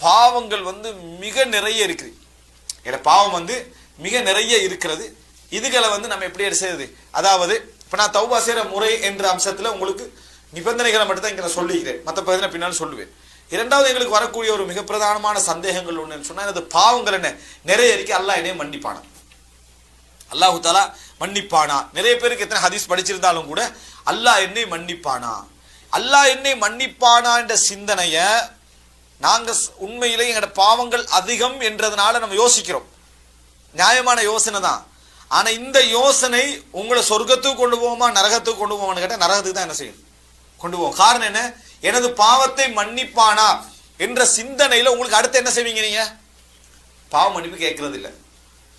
பாவங்கள் மிக நிறைய இருக்குது. எங்களோட பாவம் மிக நிறைய இருக்கிறது. இதுகளை நம்ம எப்படி செய்யுது, அதாவது இப்ப நான் தௌபா செய்யற முறை என்ற அம்சத்துல உங்களுக்கு நிபந்தனைகளை மட்டும் தான் இங்க நான் சொல்லிக்கிறேன், மற்ற பகுதியில் பின்னால் சொல்லுவேன். இரண்டாவது எங்களுக்கு வரக்கூடிய ஒரு மிக பிரதானமான சந்தேகங்கள் ஒன்று சொன்னா, எனது பாவங்கள் என்ன நிறைய இருக்கு, அல்லாஹ் என்னைய மன்னிப்பானா, அல்லாஹு தாலா மன்னிப்பானா. நிறைய பேருக்கு எத்தனை ஹதீஸ் படிச்சிருந்தாலும் கூட அல்லாஹ் என்னை மன்னிப்பானா, அல்லாஹ் என்னை மன்னிப்பானா என்ற சிந்தனைய நாங்க உண்மையிலே எங்களோட பாவங்கள் அதிகம் என்றதுனால நம்ம யோசிக்கிறோம். நியாயமான யோசனை தான். ஆனா இந்த யோசனை உங்களை சொர்க்கத்துக்கு கொண்டு போவோமா நரகத்துக்கு கொண்டு போவோம்னு கேட்டா நரகத்துக்கு தான் என்ன செய்யும், கொண்டு போவோம். காரணம் என்ன, எனது பாவத்தை மன்னிப்பானா என்ற சிந்தனையில உங்களுக்கு அடுத்து என்ன செய்வீங்க, நீங்க பாவ மன்னிப்பு கேட்கறது இல்லை,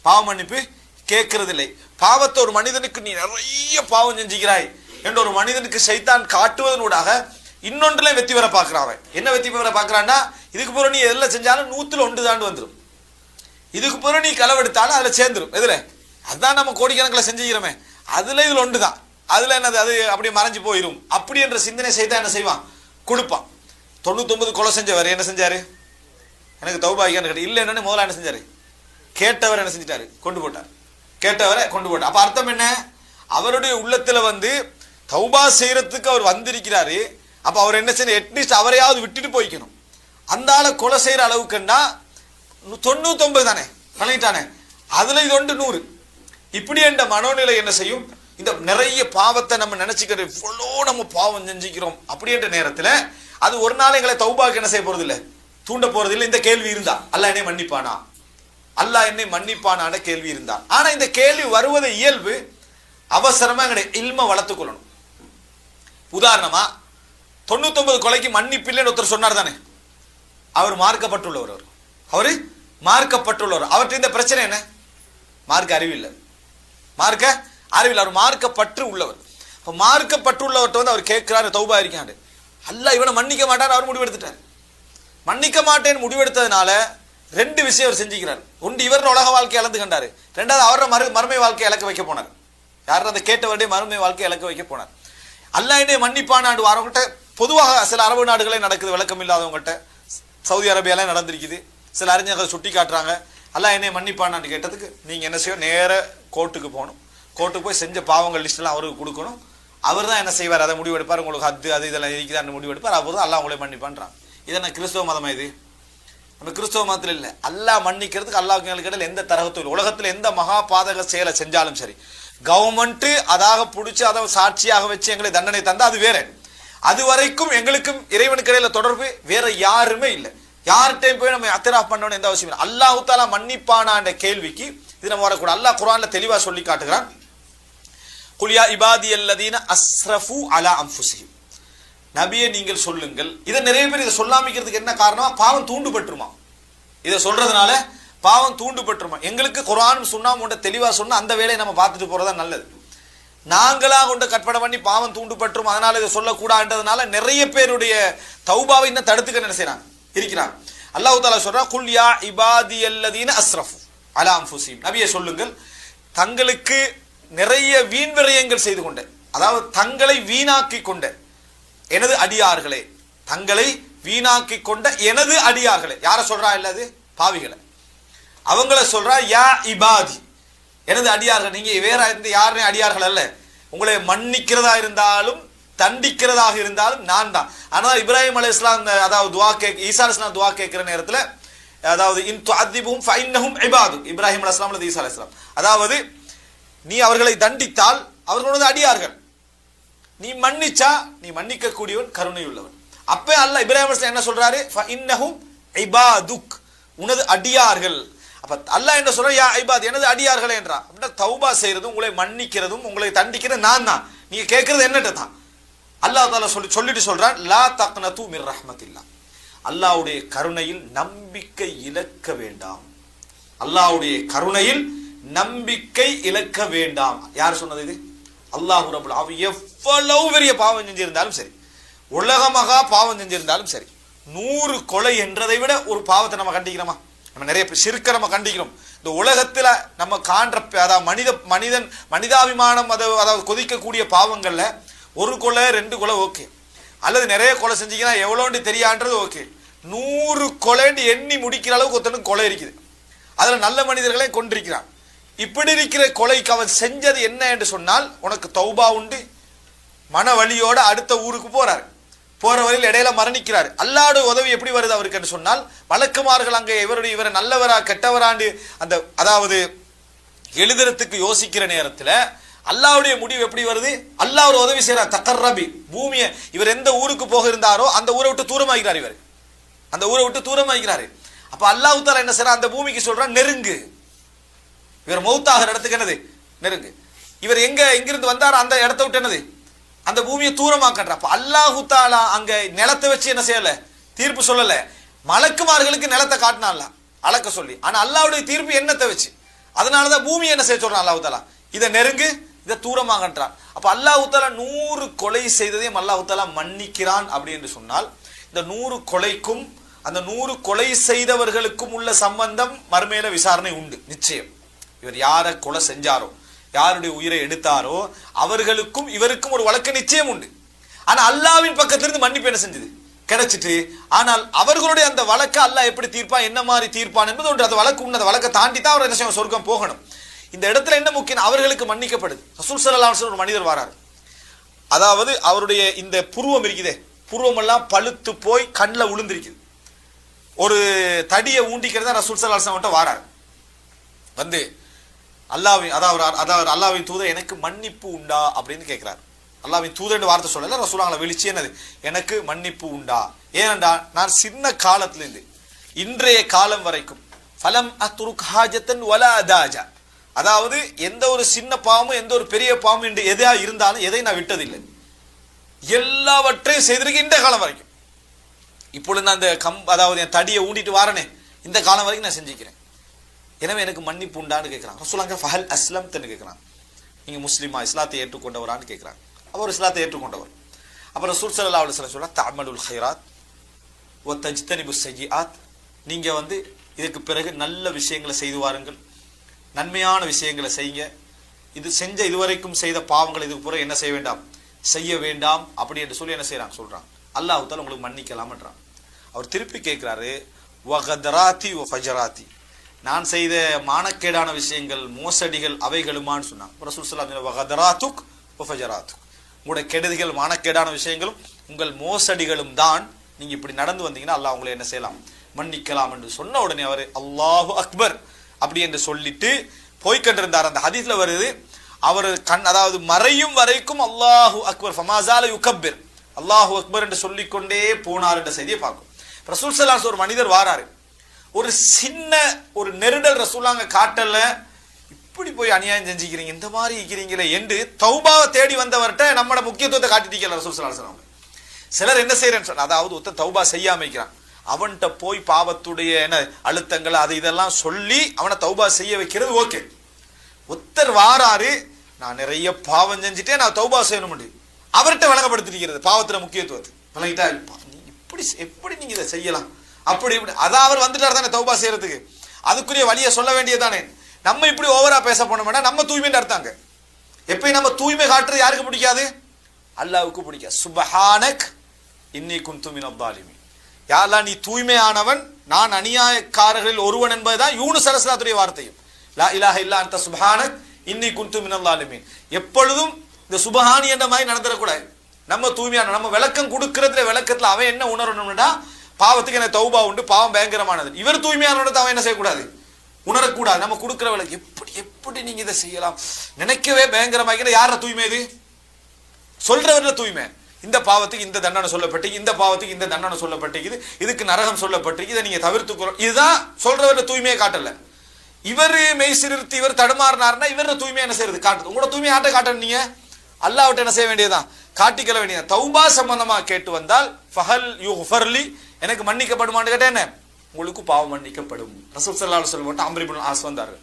பாவ மன்னிப்பு கேட்கறது இல்லை. பாவத்தை ஒரு மனிதனுக்கு நீ நிறைய பாவம் செஞ்சுக்கிறாய் என்ற ஒரு மனிதனுக்கு சைத்தான் காட்டுவதனூடாக இன்னொன்றுல வெற்றி பெற பார்க்கிறான். என்ன வெற்றி பெற பார்க்கிறான்னா, இதுக்கு பிறகு நீ எதில் செஞ்சாலும் 100 தாண்டு வந்துடும், இதுக்கு பிறகு நீ களவெடுத்தாலும் அதுல சேர்ந்துடும். எதுல, அதுதான் நம்ம கோடிக்கணக்கில் செஞ்சுக்கிறோமே, அதுல இதுல ஒன்றுதான், அதுல என்னது, அது அப்படியே மறைஞ்சு போயிடும். அப்படி என்ற சிந்தனை செய்தா என்ன செய்வான், கொடுப்பான். 99 கொலை செஞ்சவர் என்ன செஞ்சாரு, எனக்கு தௌபாகியான்னு கேட்டு இல்லை என்னன்னு முதல்ல என்ன செஞ்சாரு, கேட்டவர் என்ன செஞ்சிட்டாரு, கொண்டு போட்டார், கேட்டவரை கொண்டு போட்டார். அப்ப அர்த்தம் என்ன, அவருடைய உள்ளத்துல தௌபா செய்யறதுக்கு அவர் வந்திருக்கிறாரு. அப்ப அவர் என்ன செய்ய, அட்லீஸ்ட் அவரையாவது விட்டுட்டு போய்க்கணும். அந்த ஆளை கொலை செய்யற அளவுக்குன்னா 99 தானே பண்ணிட்டானே, அதுல இது 100. இப்படி என்ற மனோநிலை என்ன செய்யும், இந்த நிறைய பாவத்தை நம்ம நினைச்சுக்கிறோம், இவ்வளோ நம்ம பாவம் செஞ்சுக்கிறோம் அப்படின்ற நேரத்துல அது ஒரு நாள் எங்களை தௌபாக்கு என்ன செய்ய போறது இல்லை, தூண்ட போறது இல்லை. இந்த கேள்வி இருந்தா அல்லாஹ் என்னை மன்னிப்பானா, அல்லாஹ் என்னை மன்னிப்பானான கேள்வி இருந்தா. ஆனா இந்த கேள்வி வருவதை இயல்பு, அவசரமா எங்களுடைய இல்ம வளர்த்துக் கொள்ளணும். உதாரணமா 99 கொலைக்கு மன்னிப்பு இல்லைன்னு ஒருத்தர் சொன்னார் தானே, அவர் மார்க்கப்பட்டுள்ளவர், அவரு மார்க்கப்பட்டுள்ளவர். அவர்கிட்ட இந்த பிரச்சனை என்ன, மார்க்க அறிவில்லை, மார்க்க அறிவில்லை, அவர் மார்க்கப்பற்று உள்ளவர். இப்போ மார்க்கப்பட்டுள்ளவர்கிட்ட அவர் கேட்கிறாரு, தௌபா இருக்காண்டு, அல்லாஹ் இவனை மன்னிக்க மாட்டார், அவர் முடிவெடுத்துட்டார். மன்னிக்க மாட்டேன்னு முடிவெடுத்ததுனால 2 விஷயம் அவர் செஞ்சுக்கிறார். ஒன்று, இவரோட உலக வாழ்க்கையை இழந்து கண்டாரு. 2வது, அவரோட மறுமை வாழ்க்கையை இழக்க வைக்க போனார். யாரும் அந்த கேட்டவருடைய மறுமை வாழ்க்கையை இழக்க வைக்க போனார். அல்லாஹ் என்னை மன்னிப்பானாண்டு வரவங்கள்ட்ட பொதுவாக சில அரபு நாடுகளே நடக்குது, விளக்கம் இல்லாதவங்கள்ட்ட. சவுதி அரேபியால நடந்திருக்குது. சில அறிஞர்கள் சுட்டி காட்டுறாங்க, அல்லாஹ் என்னை மன்னிப்பானான்னு கேட்டதுக்கு நீங்க என்ன செய்யும், நேர கோர்ட்டுக்கு போகணும், கோர்ட்டுக்கு போய் செஞ்ச பாவங்கள் லிஸ்ட் எல்லாம் அவருக்கு கொடுக்கணும். அவர் தான் என்ன செய்வார், அதை முடிவெடுப்பார். உங்களுக்கு அது இதெல்லாம் இருக்குதான்னு முடிவெடுப்பார். அவர் தான் அல்லாஹ் உங்களை மன்னிப்பான்றான். இது என்ன கிறிஸ்தவ மதமா, இது நம்ம கிறிஸ்தவ மதத்தில் இல்லை. அல்லாஹ் மன்னிக்கிறதுக்கு அல்லாஹ்க்கு இடையில எந்த தரகத்தும், உலகத்தில் எந்த மகா பாதக செயலை செஞ்சாலும் சரி, கவர்மெண்ட் அதாக பிடிச்சி அதை சாட்சியாக வச்சு எங்களை தண்டனை தந்தா அது வேற. அது வரைக்கும் எங்களுக்கும் இறைவனுக்கு இடையில தொடர்பு வேற யாருமே இல்லை. யார்கிட்டையும் போய் நம்ம அத்தராஃப் பண்ணணும் எந்த அவசியம் இல்லை. அல்லாஹ் தஆலா மன்னிப்பானான்ற கேள்விக்கு இது நம்ம வரக்கூடாது. அல்லாஹ் குர்ஆன்ல தெளிவா சொல்லி காட்டுகிறான், குல் யா இபாதியல்லதீன அஸ்ரஃபு அலா அன்ஃபுஸிஹிம், நபியே நீங்கள் சொல்லுங்கள். இதை நிறைய பேர் இதை சொல்லாமிக்கிறதுக்கு என்ன காரணமா, பாவம் தூண்டுபட்டுருமா, இதை சொல்றதுனால பாவம் தூண்டுபட்டுருமா. எங்களுக்கு குர்ஆன் சுன்னாம் கொண்ட தெளிவா சொன்னா அந்த வேலையை நம்ம பார்த்துட்டு போறதா நல்லது. நாங்களா கொண்டு கற்பனை பண்ணி பாவம் தூண்டுபட்டுரும், அதனால இதை சொல்லக்கூடாதுன்றதுனால நிறைய பேருடைய தௌபாவை இன்னும் தடுத்துக்க என்ன செய்யறாங்க, இருக்கிறாங்க. அல்லாஹ் தஆலா சொல்றா, குல் யா இபாதியல்லதீன அஸ்ரஃபு அலா அன்ஃபுஸிஹிம், நபியே சொல்லுங்கள், தங்களுக்கு நிறைய வீண் விரயங்கள் செய்து கொண்ட, அதாவது தங்களை வீணாக்கி கொண்ட எனது அடியார்களே, தங்களை வீணாக்கி கொண்ட எனது அடியார்களே. யார சொல்றா, இல்லது பாவிகளை, அவங்கள சொல்றா, யா இபாதி, எனது அடியார்கள். நீங்க வேற யாருமே அடியார்கள் அல்ல, உங்களை மன்னிக்கிறதா இருந்தாலும் தண்டிக்கிறதாக இருந்தாலும் நான் தான். ஆனால் இப்ராஹிம் அலைஹிஸ்ஸலாம் அதாவது துஆ ஈசா அலைஹிஸ்ஸலாம் துஆ கேட்கிற நேரத்தில், அதாவது இன் துஅதிபுஹும் ஃபஇன்னஹும் இபாது, இப்ராஹிம் அலைஹிஸ்ஸலாம் அல்லது ஈசா அலைஹிஸ்ஸலாம், அதாவது நீ அவர்களை தண்டித்தால் அவர்களோட அடியார்கள், நீ மன்னிச்சா நீ மன்னிக்க கூடியவன், கருணை உள்ளவன். அப்ப அல்லாஹ் இப்ராஹிம் அலைஹிஸ்ஸலாம் என்ன சொல்றாரு, ஃபஇன்னஹும் இபாதுக், உனது அடியார்கள். அப்ப அல்லாஹ் என்ன சொல்ற, யா இபாத், எனது அடியார்களே என்றா. அப்படின்னா தௌபா செய்யறதும் உங்களை மன்னிக்கிறதும் உங்களை தண்டிக்கிறது நான் தான். நீங்க கேட்கறது என்னட்ட தான். அல்லாஹ் தஆலா சொல்லிட்டு சொல்றான், லா தக்னது மிர் ரஹ்மத்தில்லாஹ், அல்லாஹ்வுடைய கருணையில் நம்பிக்கை இழக்க வேண்டாம், அல்லாஹ்வுடைய கருணையில் நம்பிக்கை இழக்க வேண்டாம். யார் சொன்னது இது? அல்லாஹ் ரப்பல் ஆலமீன். எவ்வளவு பெரிய பாவம் செஞ்சிருந்தாலும் சரி, உலகமாக பாவம் செஞ்சிருந்தாலும் சரி, 100 கொலை என்றதை விட ஒரு பாவத்தை நம்ம கண்டிக்கிறோமா? நம்ம நிறைய சிறுக்க நம்ம கண்டிக்கிறோம். இந்த உலகத்துல நம்ம காண்ற, அதாவது மனிதாபிமானம் அதாவது கொதிக்கக்கூடிய பாவங்கள்ல 1 கொலை 2 கொலை ஓகே, அல்லது நிறைய கொலை செஞ்சீங்கன்னா எவ்வளோன்னு தெரியான்றது ஓகே. 100 கொலைன்னு எண்ணி முடிக்கிற அளவுக்கு ஒருத்தனுக்கு கொலை இருக்குது. அதுல நல்ல மனிதர்களே கொண்டிருக்கிறான். இப்படி இருக்கிற கொலைக்கு அவன் செஞ்சது என்ன என்று சொன்னால், உனக்கு தௌபா உண்டு, மன வலியோட அடுத்த ஊருக்கு போறாரு. போற வரையில் இடையில மரணிக்கிறார். அல்லாஹ்வுடைய உதவி எப்படி வருது அவருக்கு என்று சொன்னால், வழக்குமார்கள் அங்கே இவரை நல்லவரா கெட்டவராண்டு அந்த அதாவது எழுதுறதுக்கு யோசிக்கிற நேரத்தில் அல்லாஹ்வுடைய முடிவு எப்படி வருது? அல்லாஹ் ஒரு உதவி செய்யறார். தக்கர்ரபி, பூமியை இவர் எந்த ஊருக்கு போக இருந்தாரோ அந்த ஊரை விட்டு தூரமாகிறார். இவர் அந்த ஊரை விட்டு தூரமாகிறாரு. அப்ப அல்லாஹ் தஆலா என்ன செய்யறார்? அந்த பூமிக்கு சொல்றான், நெருங்கு. இவர் மௌத்தாகிற இடத்துக்கு என்னது? நெருங்கு. இவர் எங்கிருந்து வந்தாரோ அந்த இடத்த விட்டு என்னது? அந்த பூமியை தூரமாக்கன்ற. அப்ப அல்லாஹ் தஆலா அங்க நிலத்தை வச்சு என்ன செய்யல? தீர்ப்பு சொல்லல. மலக்குமார்களுக்கு நிலத்தை காட்டினான்ல அளக்க சொல்லி. ஆனா அல்லாஹ்வுடைய தீர்ப்பு என்னத்தை வச்சு? அதனாலதான் பூமி என்ன செய்ய சொல்றான் அல்லாஹ் தஆலா, இதை நெருங்கு, இதை தூரமாகன்றான். அப்ப அல்லாஹ் தஆலா 100 கொலை செய்ததையும் அல்லாஹ் தஆலா மன்னிக்கிறான். அப்படி என்று சொன்னால், இந்த 100 கொலைக்கும் அந்த 100 கொலை செய்தவர்களுக்கும் உள்ள சம்பந்தம் மறுமையில விசாரணை உண்டு நிச்சயம். இவர் யாரை கொலை செஞ்சாரோ, யாருடைய உயிரை எடுத்தாரோ அவர்களுக்கும் இவருக்கும் ஒரு வழக்கு நிச்சயம் உண்டு. ஆனா அல்லாஹ்வின் பக்கத்திலிருந்து மன்னிப்பு என்ன செஞ்சது? கிடைச்சிட்டு. ஆனால் அவர்களுடைய அந்த வழக்கை அல்லாஹ் எப்படி தீர்ப்பான், என்ன மாதிரி தீர்ப்பான் என்பது ஒன்று. அந்த வழக்கு உண்டு. அந்த வழக்கை தாண்டி தான் அவர் என்ன செய்யும்? சொர்க்கம் போகணும். இந்த இடத்துல என்ன முக்கியம்? அவர்களுக்கு மன்னிக்கப்படுது. ரசூல் ஸல்லல்லாஹு அலைஹி வஸல்லம் ஒரு மனிதர் வராரு. அதாவது அவருடைய இந்த புருவம் இருக்குதே, புருவம் எல்லாம் பழுத்து போய் கண்ணில் விழுந்திருக்குது. ஒரு தடியை ஊண்டிக்கிறதா ரசூல் ஸல்லல்லாஹு அலைஹி வஸல்லம் வாராரு. வந்து அல்லாஹ்வின் தூதர், எனக்கு மன்னிப்பு உண்டா அப்படின்னு கேட்கிறார். அல்லாஹ்வின் தூதர் வார்த்தை சொல்லல, ரசூலுல்லாஹ் வெளிச்சு என்னது, எனக்கு மன்னிப்பு உண்டா? ஏனென்றா நான் சின்ன காலத்திலிருந்து இன்றைய காலம் வரைக்கும் ஃபலம் அத்ருக் ஹாஜத்தன் வலா அதாஜா, அதாவது எந்த ஒரு சின்ன பாவமும் எந்த ஒரு பெரிய பாவம் என்று எதா இருந்தாலும் எதை நான் விட்டதில்லை. எல்லாவற்றையும் செய்திருக்கேன் இந்த காலம் வரைக்கும். இப்பொழுது நான் அந்த அதாவது என் தடியை ஊண்டிட்டு வாரனே, இந்த காலம் வரைக்கும் நான் செஞ்சுக்கிறேன். எனவே எனக்கு மன்னிப்பு உண்டான்னு கேட்கிறான். ரசூலுல்லாஹ் ஃபஹல் அஸ்லம்தன்னு கேட்கிறான். நீங்க முஸ்லிமா, இஸ்லாத்தை ஏற்றுக்கொண்டவரான்னு கேட்கிறான். அவர் இஸ்லாத்தை ஏற்றுக்கொண்டவர். அப்புறம் ரசூல் ஸல்லல்லாஹு அலைஹி வஸல்லம் சொல்றாங்க, தஅமலுல் கைராத் வ தஜ்தனிபுஸ் ஸய்யிஆத், நீங்க இதற்கு பிறகு நல்ல விஷயங்களை செய்து வாருங்கள், நன்மையான விஷயங்களை செய்யுங்க. இது செஞ்ச இதுவரைக்கும் செய்த பாவங்கள் இதுக்கு பிறகு என்ன செய்ய வேண்டாம், செய்ய வேண்டாம் அப்படி என்று சொல்லி என்ன செய்யறாங்க சொல்றாங்க. அல்லாஹ் தஆலா உங்களுக்கு மன்னிக்கலாம்ன்றான். அவர் திருப்பி கேட்கிறாரு, வகதராத்தி வ ஃபஜராத்தி, நான் செய்த மானக்கேடான விஷயங்கள் மோசடிகள் அவைகளுமான்னு சொன்னாங்க. ரசூல் ஸல்லல்லாஹு அலைஹி வஸல்லம் வகதராத்துக் வ ஃபஜராத்துக், உங்களுடைய கெடுதிகள் மானக்கேடான விஷயங்களும் உங்கள் மோசடிகளும் தான். நீங்க இப்படி நடந்து வந்தீங்கன்னா அல்லாஹ் உங்களை என்ன செய்யலாம், மன்னிக்கலாம் என்று சொன்ன உடனே அவர் அல்லாஹு அக்பர் அப்படி என்று சொல்லிட்டு போய்கொண்டிருந்தார். அந்த ஹதீஸ்ல வருது, அவர் அதாவது மறையும் வரைக்கும் அல்லாஹு அக்பர் ஃபமாஸால யுகப்பிர், அல்லாஹு அக்பர் என்று சொல்லிக்கொண்டே போனார் என்ற செய்தியை பார்க்கும். ரசூல் ஸல்லல்லாஹு அலைஹி வஸல்லம் ஒரு மனிதர் வாராரு. ஒரு சின்ன ஒரு நெருடல் ரசூலுல்லாஹ் காட்டல, இப்படி போய் அநியாயம் செஞ்சுக்கிறீங்க, இந்த மாதிரி இருக்கிறீங்களே என்று தௌபாவை தேடி வந்தவர்கிட்ட நம்மளோட முக்கியத்துவத்தை காட்டிட்டீங்க ரசூல் ஸல்லல்லாஹு அலைஹி வஸல்லம். சிலர் என்ன செய்யறேன்னு சொன்னா, அதாவது ஒருத்தன் தௌபா செய்யாம இருக்கிறான், அவன்கிட்ட போய் பாவத்துடைய என்ன அழுத்தங்கள் அது இதெல்லாம் சொல்லி அவனை தௌபா செய்ய வைக்கிறது ஓகே. ஒருத்தர் வாராரு, நான் நிறைய பாவம் செஞ்சுட்டே நான் தௌபா செய்யணும், அவர்கிட்ட விளங்கப்படுத்திருக்கிறது பாவத்துல முக்கியத்துவத்தை விளங்கிட்டா, இப்படி எப்படி நீங்க இதை செய்யலாம் அப்படி இப்படி, அதான் அவர் வந்துட்டார் தானே தௌபா செய்யறதுக்கு, அதுக்குரிய வழியை சொல்ல வேண்டியதானே. நம்ம இப்படி ஓவரா பேச போனோம்னா நம்ம தூய்மைன்னு அர்த்தாங்க. எப்பயும் நம்ம தூய்மை காட்டுறது யாருக்கு பிடிக்காது? அல்லாஹ்வுக்கு பிடிக்காது. சுப்ஹானக் இன்னி குன்து மினல் ஸாலிமீன், யா அல்லாஹ் நீ தூய்மையானவன், நான் அநியாயக்காரர்களில் ஒருவன் என்பதுதான் யூனுஸ் அலைஹிஸ்ஸலாத்துடைய வார்த்தையும். லா இலாஹ இல்லா அன்த சுப்ஹானக் இன்னி குன்து மினல் ஸாலிமீன். எப்பொழுதும் இந்த சுபஹானி என்ற மாதிரி நடந்துடக்கூடாது. நம்ம தூய்மையான நம்ம விளக்கம் கொடுக்கறதுல விளக்கத்துல அவன் என்ன உணரணும்னா, பாவத்துக்கு என்ன தௌபா உண்டு, பாவம் பயங்கரமானது. இவர் தூய்மையானோட அவன் என்ன செய்யக்கூடாது, உணரக்கூடாது. நம்ம கொடுக்கிற விளக்கு எப்படி எப்படி நீங்க இதை செய்யலாம் நினைக்கவே பயங்கரமாக. யார தூய்மை இது? சொல்றவர்ல தூய்மை. இந்த பாவத்துக்கு இந்த தண்டனை சொல்லப்பட்டு, இந்த பாவத்துக்கு இந்த தண்டனை சொல்லப்பட்டிருக்குது, இதுக்கு நரகம் சொல்லப்பட்டிருக்கு, இதை நீங்க தவிர்த்துக்கணும், இதுதான் சொல்றவர்ல தூய்மையை காட்டல. இவர் மெய் சிறுத்தி இவர் தடுமாறினார்னா இவர தூய்மை என்ன செய்யறது காட்டுது. உங்களோட தூய்மை ஆட்ட காட்டணும், நீங்க அல்லாஹ்விட்ட என்ன செய்ய வேண்டியதுதான், காட்டிக்கல வேண்டியது. தௌபா சம்பந்தமா கேட்டு வந்தால் ஃபஹல் யுஃபர்லி, எனக்கு மன்னிக்கப்படுமான்னு கேட்டா என்ன, உங்களுக்கு பாவம் மன்னிக்கப்படும். ரசூல் ஸல்லல்லாஹு அலைஹி வஸல்லம் அம்ர் இப்னு ஆஸ் வந்தார்கள்.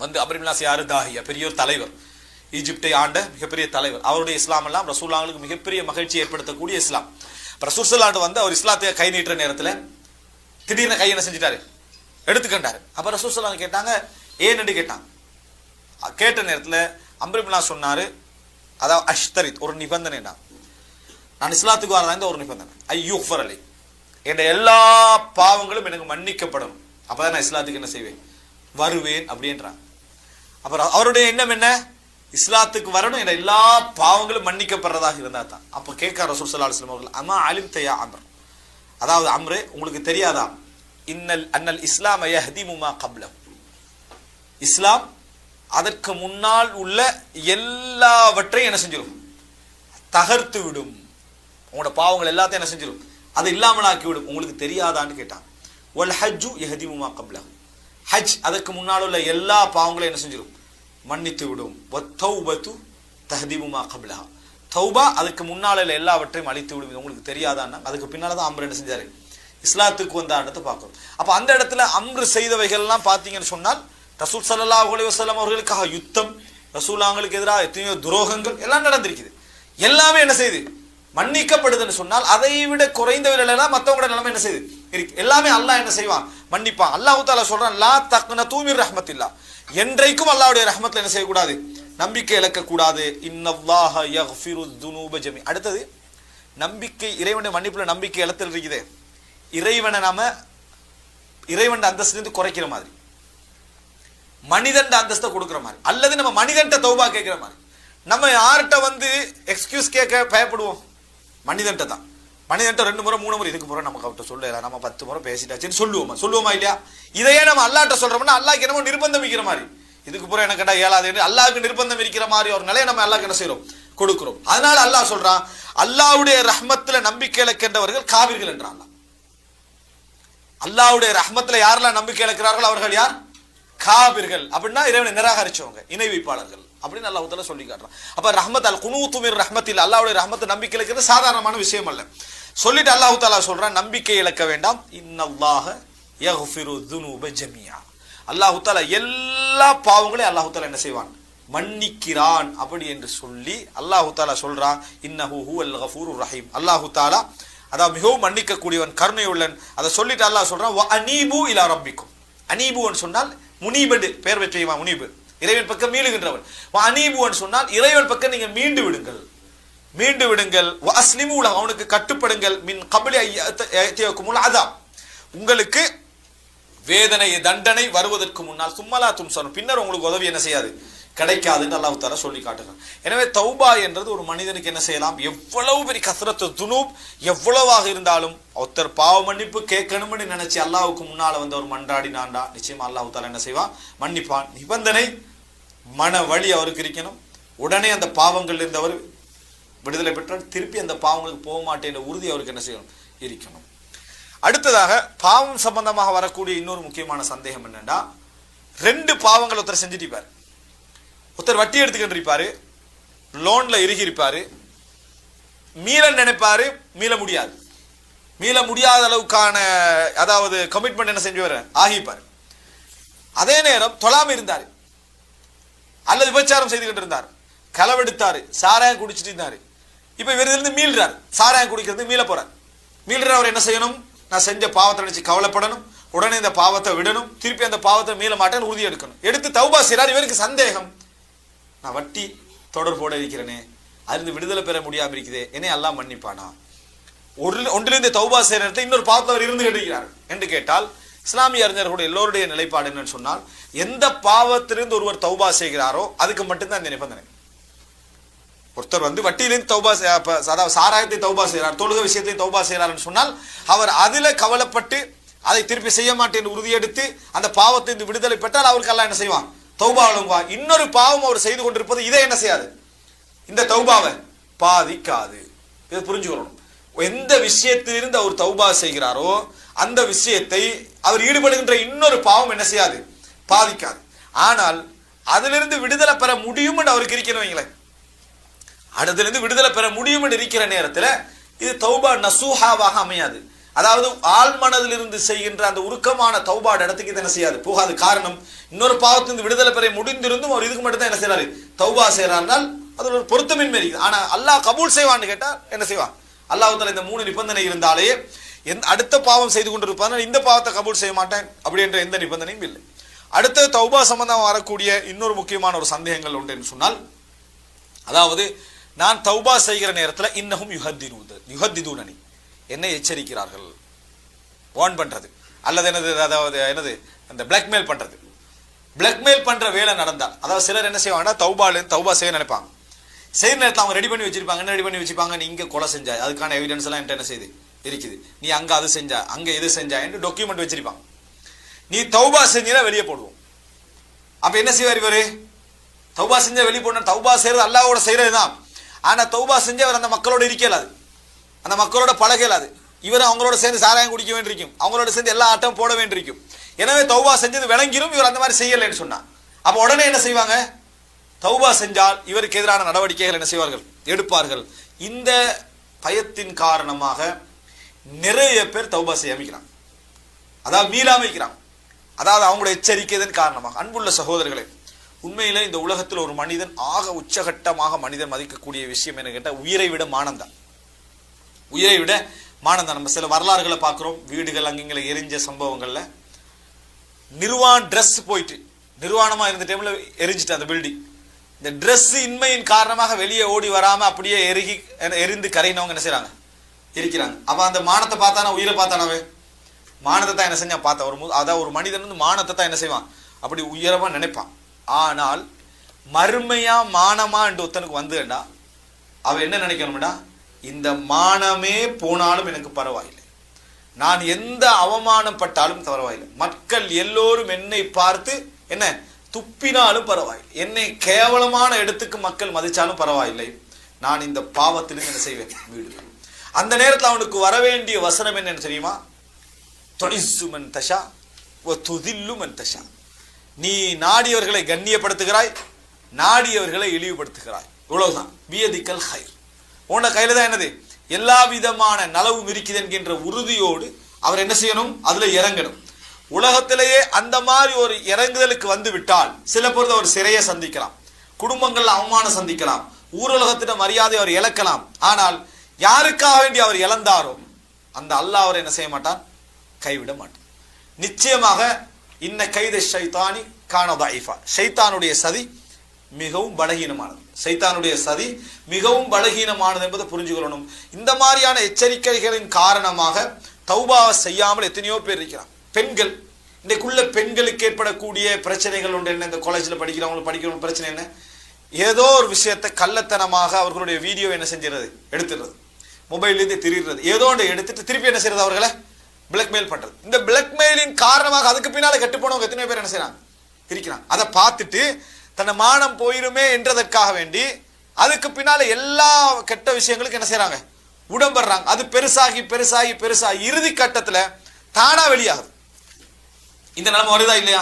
வந்து அம்ர் இப்னு ஆஸ் யாரு? தாஹியா, பெரிய ஒரு தலைவர், ஈஜிப்டை ஆண்ட மிகப்பெரிய தலைவர். அவருடைய இஸ்லாம் எல்லாம் ரசூலுல்லாஹ்வுக்கு மிகப்பெரிய மகிழ்ச்சி ஏற்படுத்தக்கூடிய இஸ்லாம். ரசூல் ஸல்லல்லாஹு அலைஹி வந்து அவர் இஸ்லாத்தை கை நீட்டுற நேரத்தில் திடீர்னு கை என்ன செஞ்சிட்டாரு, எடுத்துக்கண்டாரு. அப்ப ரசூல் ஸல்லல்லாஹு அலைஹி கேட்டாங்க, ஏன்னு கேட்டாங்க. கேட்ட நேரத்தில் அம்ர் இப்னு ஆஸ் சொன்னாரு, அதாவது அஷ்தரித், ஒரு நிபந்தனை, நான் இஸ்லாத்துக்கு வரதா இந்த ஒரு நிபந்தனை, ஐயூஃபர் அலை, என்ற எல்லா பாவங்களும் எனக்கு மன்னிக்கப்படும், அப்பதான் நான் இஸ்லாத்துக்கு என்ன செய்வேன், வருவேன் அப்படின்றான். அப்புறம் அவருடைய எண்ணம் என்ன, இஸ்லாத்துக்கு வரணும், என்ற எல்லா பாவங்களும் மன்னிக்கப்படுறதாக இருந்தா தான். அப்ப கேட்க ரசூல் ஸல்லல்லாஹு அலைஹி வஸல்லம் அவர்கள், அமா அலிம்த யா அம்ர், அதாவது அம்ரே உங்களுக்கு தெரியாதா, அன்னல் இஸ்லாம் யஹ்திமு மா கப்லஹு, இஸ்லாம் அதற்கு முன்னால் உள்ள எல்லாவற்றையும் என்ன செஞ்சிடும், தகர்த்து விடும், உங்களோட பாவங்கள் எல்லாத்தையும் என்ன செஞ்சிடும், அதை இல்லாமலாக்கி விடும், உங்களுக்கு தெரியாதான்னு கேட்டான். வல் ஹஜ்ஜு யஹ்திமு மா கப்லஹு, ஹஜ் அதற்கு முன்னால் உள்ள எல்லா பாவங்களையும் என்ன செஞ்சிடும், மன்னித்து விடும். வத்தௌபத்து தஹ்திமு மா கப்லஹா, தௌபா அதுக்கு முன்னால எல்லாவற்றையும் அழித்து விடும், உங்களுக்கு தெரியாதான்னா. அதுக்கு பின்னால்தான் அம்ரு என்ன செஞ்சாரு, இஸ்லாத்துக்கு வந்த இடத்தை பார்க்கணும். அப்ப அந்த இடத்துல அம்ரு செய்தவைகள் எல்லாம் பாத்தீங்கன்னு சொன்னால் ரசூல் ஸல்லல்லாஹு அலைஹி வஸல்லம் அவர்களுக்காக யுத்தம், ரசூலாங்களுக்கு எதிராக எத்தனையோ துரோகங்கள் எல்லாம் நடந்திருக்குது. எல்லாமே என்ன செய்யுது, மன்னிக்கப்படுதுன்னு சொன்னால் அதை விட குறைந்தவர்கள் எல்லாம் மற்றவங்களோட நிலைமை என்ன செய்யுது இருக்கு. எல்லாமே அல்லாஹ் என்ன செய்வான், மன்னிப்பான். அல்லாஹ் தஆலா சொல்றான், லா தக்னது மிர் ரஹ்மத்தில்லாஹ், என்றைக்கும் அல்லாஹ்வுடைய ரஹ்மத்துல என்ன செய்யக்கூடாது, நம்பிக்கை இழக்க கூடாது. இன்னல்லாஹ யக்ஃபிரு ذுனூப ஜமீ. அடுத்தது நம்பிக்கை, இறைவனுடைய மன்னிப்புல நம்பிக்கை இழத்தல் இருக்குதே, இறைவனை நாம இறைவன் அந்தஸ்திலிருந்து குறைக்கிற மாதிரி, மனிதன் அந்தஸ்தை கொடுக்கிற மாதிரி, அல்லது நம்ம மனிதன்ட்ட தௌபா கேட்கிற மாதிரி. நம்ம யார்கிட்ட வந்து எக்ஸ்கியூஸ் கேட்க பயப்படுவோம், மனிதன்ட்ட தான். மனிதன்ட்ட 2 முறை 3 முறை இதுக்கு முறை நமக்கு அவர்கிட்ட சொல்லல, நம்ம 10 முறை பேசிட்டாச்சுன்னு சொல்லுவோமா இல்லையா? இதையே நம்ம அல்லாஹ்ட்ட சொல்றோம்னா அல்லாஹ்க்கு என்னமோ நிர்பந்தம் வைக்கிற மாதிரி, இதுக்கு புறம் எனக்கு கேட்டா ஏழாது, அல்லாஹ்க்கு நிர்பந்தம் இருக்கிற மாதிரி ஒரு நிலையை நம்ம அல்லாஹ்க்கு என்ன செய்யறோம், கொடுக்கிறோம். அதனால அல்லாஹ் சொல்றான், அல்லாஹ்வுடைய ரஹ்மத்துல நம்பிக்கை இழக்கின்றவர்கள் காவிர்கள் என்றான். அல்லாஹ்வுடைய ரஹ்மத்துல யாரெல்லாம் நம்பிக்கை இழக்கிறார்கள் அவர்கள் யார், காபிர்கள். அப்படின்னா இறைவனை நிராகரிச்சவங்க, இணை வைப்பாளர்கள் அப்படின்னு அல்லாஹ் தஆலா சொல்லி காட்டுறான். அப்ப ரஹ்மத் அல் குனூது மிர் ரஹ்மத்தில், அல்லாஹ்வுடைய ரஹ்மத்தை நம்பிக்கை இழக்கிறது சாதாரணமான விஷயம் அல்ல. சொல்லிட்டு அல்லாஹ் தஆலா சொல்றான், நம்பிக்கை இழக்க வேண்டாம். இன்னல்லாஹ யக்ஃபிரு ذுனூப ஜமீஆ, அல்லாஹ் தஆலா எல்லா பாவங்களையும் அல்லாஹ் தஆலா என்ன செய்வான், மன்னிக்கிறான். அப்படி என்று சொல்லி அல்லாஹ் தஆலா சொல்றான், இன்னஹு ஹுவல் கஃபூருர் ரஹீம், அல்லாஹ் தஆலா அதாவது மிகவும் மன்னிக்க கூடியவன், கருணை உள்ளவன். அதை சொல்லிட்டு அல்லாஹ் சொல்றான், வ அனீபு இலா ரப்பிக்கும், அனீபுன்னு சொன்னால் முனீபு, பெயர் பெற்றவா முனீபு, இறைவன் பக்கம் மீளுகின்றவன். வ அனீபுன்னு சொன்னால் இறைவன் பக்கம் நீங்க மீண்டு விடுங்கள், மீண்டு விடுங்கள். வ அஸ்லிமு லஹு, அவனுக்கு கட்டுப்படுங்கள். மின் கப்லி யஅதியகுமுல் அஸாப், உங்களுக்கு வேதனை தண்டனை வருவதற்கு முன்னால், சும்மலா தும்சன், பின்னர் உங்களுக்கு உதவி என்ன செய்யாது, கிடைக்காதுன்னு அல்லாஹ் தஆலா சொல்லி காட்டுறான். எனவே தௌபா என்றது ஒரு மனிதனுக்கு என்ன செய்யலாம், எவ்வளவு பெரிய கஸ்ரத்து துனூப் எவ்வளவாக இருந்தாலும் ஒருத்தர் பாவ மன்னிப்பு கேட்கணும்னு நினைச்சு அல்லாஹ்வுக்கு முன்னால வந்து ஒரு மன்றாடினாண்டா நிச்சயமா அல்லாஹ் தஆலா என்ன செய்வான், மன்னிப்பான். நிபந்தனை மன வழி அவருக்கு இருக்கணும். உடனே அந்த பாவங்கள் இருந்தவர் விடுதலை பெற்றால் திருப்பி அந்த பாவங்களுக்கு போக மாட்டேன் உறுதி அவருக்கு என்ன செய்யணும், இருக்கணும். அடுத்ததாக பாவம் சம்பந்தமாக வரக்கூடிய இன்னொரு முக்கியமான சந்தேகம் என்னன்னா, 2 பாவங்கள் ஒருத்தர் செஞ்சுட்டிருப்பாரு. ஒருத்தர் வட்டி எடுத்துக்கிட்டு இருப்பாரு, லோன்ல இறுகி இருப்பாரு, மீள நினைப்பாரு, மீள முடியாது, மீள முடியாத அளவுக்கான அதாவது கமிட்மெண்ட் என்ன செஞ்சு வர ஆகிப்பாரு. அதே நேரம் தொழாம இருந்தாரு, அல்லது விபச்சாரம் செய்துகிட்டு இருந்தார், களவெடுத்தாரு, சாராயம் குடிச்சிட்டு இருந்தாரு. இப்ப இவரிலிருந்து மீள்றாரு, சாராயம் குடிக்கிறது மீள போறார். மீள்ற அவர் என்ன செய்யணும், நான் செஞ்ச பாவத்தை நினைச்சு கவலைப்படணும், உடனே இந்த பாவத்தை விடணும், திருப்பி அந்த பாவத்தை மீள மாட்டேன்னு உறுதி எடுக்கணும். எடுத்து தௌபா செய்றார். இவருக்கு சந்தேகம், நான் வட்டி தொடர்போட இருக்கிறேனே, அதிலிருந்து விடுதலை பெற முடியாம இருக்குதே, என்னை அல்லாஹ் மன்னிப்பானா? ஒன்றிலிருந்து தௌபா செய்யற இடத்துல இன்னொரு பாவத்தில் அவர் இருந்து கேட்டிருக்கிறார் என்று கேட்டால், இஸ்லாமிய அறிஞர்களுடைய எல்லோருடைய நிலைப்பாடு என்னன்னு சொன்னால், எந்த பாவத்திலிருந்து ஒருவர் தௌபா செய்கிறாரோ அதுக்கு மட்டும்தான் இந்த நிபந்தனை. ஒருத்தர் வந்து வட்டியிலிருந்து தௌபா, அதாவது சாராயத்தை தௌபா செய்கிறார், தொழுகை விஷயத்தை தௌபா செய்கிறார்னு சொன்னால் அவர் அதுல கவலைப்பட்டு அதை திருப்பி செய்ய மாட்டேன் உறுதியெடுத்து அந்த பாவத்தை விடுதலை பெற்றால் அவருக்கு அல்லாஹ் என்ன செய்வான், தௌபா வழங்குவான். இன்னொரு பாவம் அவர் செய்து கொண்டிருப்பது இதை என்ன செய்யாது, இந்த தௌபாவை பாதிக்காது. இதை புரிஞ்சுக்கணும். எந்த விஷயத்திலிருந்து அவர் தௌபா செய்கிறாரோ அந்த விஷயத்தை அவர் ஈடுபடுகின்ற இன்னொரு பாவம் என்ன செய்யாது, பாதிக்காது. ஆனால் அதிலிருந்து விடுதலை பெற முடியும் என்று அவருக்கு இருக்கணும் வைங்களேன், அதிலிருந்து விடுதலை பெற முடியும் என்று இருக்கிற நேரத்தில் இது தௌபா நசூஹாவாக அமையாது. அதாவது ஆழ்மனதில் இருந்து செய்கின்ற அந்த உருக்கமான தௌபாட இடத்துக்கு இது என்ன செய்யாது, போகாது. காரணம், இன்னொரு பாவத்திலிருந்து விடுதலை பெற முடிந்திருந்தும் அவர் இதுக்கு மட்டும் தான் என்ன செய்யறாரு, தௌபா செய்யறாருனால் அது ஒரு பொருத்தமின்மை இருக்குது. ஆனா அல்லாஹ் கபூல் செய்வான்னு கேட்டா என்ன செய்வான், அல்லாஹ் இந்த 3 நிபந்தனை இருந்தாலே அடுத்த பாவம் செய்து கொண்டிருப்பார், இந்த பாவத்தை கபூல் செய்ய மாட்டேன் அப்படின்ற எந்த நிபந்தனையும் இல்லை. அடுத்த தௌபா சம்பந்தம் வரக்கூடிய இன்னொரு முக்கியமான ஒரு சந்தேகங்கள் உண்டு என்று சொன்னால், அதாவது நான் தௌபா செய்கிற நேரத்தில் இன்னஹும் யுஹத்திதூனனி, என்னை எச்சரிக்கிறார்கள், வார்ன் பண்றது அல்லது என்னது, அதாவது என்னது, அந்த பிளாக்மெயில் பண்றது. பிளாக்மெயில் பண்ற வேலை நடந்தால், அதாவது சிலர் என்ன செய்வாங்கன்னா தௌபா செய்ய நினைப்பாங்க. செய்ய நேரத்தில் அவங்க ரெடி பண்ணி வச்சிருப்பாங்க. என்ன ரெடி பண்ணி வச்சிருப்பாங்க? நீ இங்க கொலை செஞ்சா, அதுக்கான எவிடன்ஸ் எல்லாம் என்ன செய்யுது இருக்குது, நீ அங்க அது செஞ்சா, அங்க இது செஞ்சா என்று டாக்குமெண்ட் வச்சிருப்பாங்க. நீ தௌபா செஞ்சா வெளியே போடுவோம். அப்ப என்ன செய்வார் இவரு? தௌபா செஞ்சா வெளியே போடணும். தௌபா செய்யறது அல்லாஹ்வோட செய்யறதுதான். ஆனா தௌபா செஞ்சு அவர் அந்த மக்களோட இருக்கலாது, அந்த மக்களோட பழகலாது. இவர் அவங்களோட சேர்ந்து சாராயம் குடிக்க வேண்டியிருக்கும், அவங்களோட சேர்ந்து எல்லா ஆட்டம் போட வேண்டியிருக்கும். எனவே தௌபா செஞ்சது விளங்கிரும் இவர் அந்த மாதிரி செய்யலைன்னு சொன்னா, அப்ப உடனே என்ன செய்வாங்க? தௌபா செஞ்சால் இவருக்கு எதிரான நடவடிக்கைகள் என்ன செய்வார்கள்? எடுப்பார்கள். இந்த பயத்தின் காரணமாக நிறைய பேர் தௌபா செய்ய அமைக்கிறான், அதாவது மீளாம வைக்கிறான். அதாவது அவங்களோட எச்சரிக்கைதன் காரணமாக. அன்புள்ள சகோதரர்களே, உண்மையில இந்த உலகத்தில் ஒரு மனிதன் ஆக உச்சகட்டமாக மனிதன் மதிக்கக்கூடிய விஷயம் என்ன கேட்டால், உயிரை விட மானம்தான். உயிரை விட மானம்தான். நம்ம சில வரலாறுகளை பார்க்கிறோம், வீடுகள் அங்கிங்களை எரிஞ்ச சம்பவங்கள்ல நிர்வாண ட்ரெஸ் போயிட்டு நிர்வாணமா இருந்த டைம்ல எரிஞ்சிட்டு அந்த பில்டிங், இந்த ட்ரெஸ் இன்மையின் காரணமாக வெளியே ஓடி வராம அப்படியே எரிந்து கரையினவங்க என்ன செய்யறாங்க? இருக்கிறாங்க. அப்ப அந்த மானத்தை பார்த்தானா, உயிரை பார்த்தானாவே? மானத்தை தான் என்ன செஞ்சா பார்த்தா. அதாவது ஒரு மனிதன் வந்து மானத்தை தான் என்ன செய்வான்? அப்படி உயரமா நினைப்பான். ஆனால் மறுமையா மானமா என்று ஒருத்தனுக்கு வந்துடா, அவன் என்ன நினைக்கணும்டா? இந்த மானமே போனாலும் எனக்கு பரவாயில்லை, நான் எந்த அவமானம் பட்டாலும் பரவாயில்லை, மக்கள் எல்லோரும் என்னை பார்த்து என்ன துப்பினாலும் பரவாயில்லை, என்னை கேவலமான இடத்துக்கு மக்கள் மதிச்சாலும் பரவாயில்லை, நான் இந்த பாவத்திலிருந்து என்ன செய்வேன்? வீடு. அந்த நேரத்தில் அவனுக்கு வர வேண்டிய வசனம் என்னன்னு தெரியுமா? தொனிசு மன் தஷா வ துதில்லு மன் தஷா. நீ நாடியவர்களை கண்ணியப்படுத்துகிறாய், நாடியவர்களை இழிவுபடுத்துகிறாய். இவ்வளவுதான். பியதிக்கல் ஹைர். உன்ன கையில தான் என்னது? எல்லா விதமான நலவும் இருக்குது என்கின்ற உறுதியோடு அவர் என்ன செய்யணும்? அதுல இறங்கணும். உலகத்திலேயே அந்த மாதிரி ஒரு இறங்குதலுக்கு வந்து விட்டால் சில பொழுது அவர் சிறையை சந்திக்கலாம், குடும்பங்கள்ல அவமானம் சந்திக்கலாம், ஊரலகத்தின மரியாதை அவர் இழக்கலாம். ஆனால் யாருக்காக வேண்டி அவர் இழந்தாரோ அந்த அல்லாஹ் அவர் என்ன செய்ய மாட்டான்? கைவிட மாட்டான். நிச்சயமாக இன்ன கைத ஷைத்தானி கான தஈஃபா. ஷைத்தானுடைய சதி மிகவும் பலகீனமானது. சைத்தானுடைய சதி மிகவும் பலகீனமானது என்பதை புரிஞ்சுக்கொள்ளணும். இந்த மாதிரியான எச்சரிக்கைகளின் காரணமாக தௌபாவை செய்யாமல் எத்தனையோ பேர் இருக்கிறான். பெண்கள், இன்றைக்குள்ள பெண்களுக்கு ஏற்படக்கூடிய பிரச்சனைகள் உண்டு. என்ன? இந்த காலேஜில் படிக்கிறவங்க பிரச்சனை என்ன? ஏதோ ஒரு விஷயத்தை கள்ளத்தனமாக அவர்களுடைய வீடியோ என்ன செஞ்சிருது? எடுத்துடுறது, மொபைல்லேருந்து திரிடுறது, ஏதோ ஒன்று எடுத்துட்டு திருப்பி என்ன செய்யறது? அவர்களை பிளாக்மெயில் பண்றது. இந்த பிளாக்மெயிலின் காரணமாக அதுக்கு பின்னால கெட்டு போனவங்க எத்தனை பேர் என்ன செய்யறாங்க? இருக்கிறாங்க. அதை பார்த்துட்டு தன்னை மானம் போயிருமே என்றதற்காக வேண்டி அதுக்கு பின்னால எல்லா கெட்ட விஷயங்களுக்கு என்ன செய்யறாங்க? உடம்படுறாங்க. அது பெருசாகி பெருசாகி பெருசாகி இறுதி கட்டத்துல தானா வெளியாகுது. இந்த நிலைமை வருதா இல்லையா?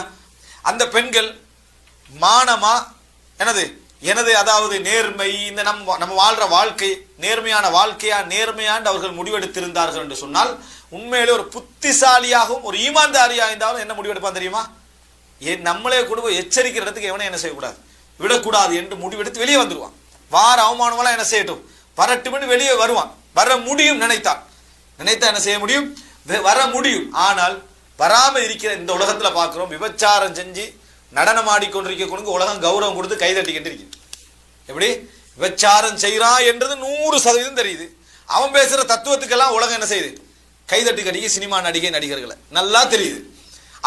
அந்த பெண்கள் மானமா என்னது எனது, அதாவது நேர்மை, இந்த நம்ம வாழ்ற வாழ்க்கை நேர்மையான வாழ்க்கையா, நேர்மையாண்டு அவர்கள் முடிவெடுத்திருந்தார்கள் என்று சொன்னால் உண்மையிலே ஒரு புத்திசாலியாகவும் ஒரு ஈமான்தாரியா இருந்தாலும் என்ன முடிவெடுப்பான் தெரியுமா? நம்மளே கூட எச்சரிக்கிற இடத்துக்கு எவனை என்ன செய்யக்கூடாது, விடக்கூடாது என்று முடிவெடுத்து வெளியே வந்துடுவான். வார அவமானமெல்லாம் என்ன செய்யட்டும், வரட்டும்னு வெளியே வருவான். வர முடியும் நினைத்தா என்ன செய்ய முடியும்? வர முடியும். ஆனால் வராம இருக்கிற இந்த உலகத்துல பார்க்கிறோம், விபச்சாரம் செஞ்சு நடனம் ஆடிக்கொண்டிருக்க உலகம் கௌரவம் கொடுத்து கைதட்டிக்கிட்டு இருக்கு. எப்படி விபச்சாரம் செய்யறான் என்றது 100% தெரியுது. அவன் பேசுற தத்துவத்துக்கெல்லாம் உலகம் என்ன செய்யுது? கைதட்டி கடிக்க சினிமா நடிகர்களை நல்லா தெரியுது.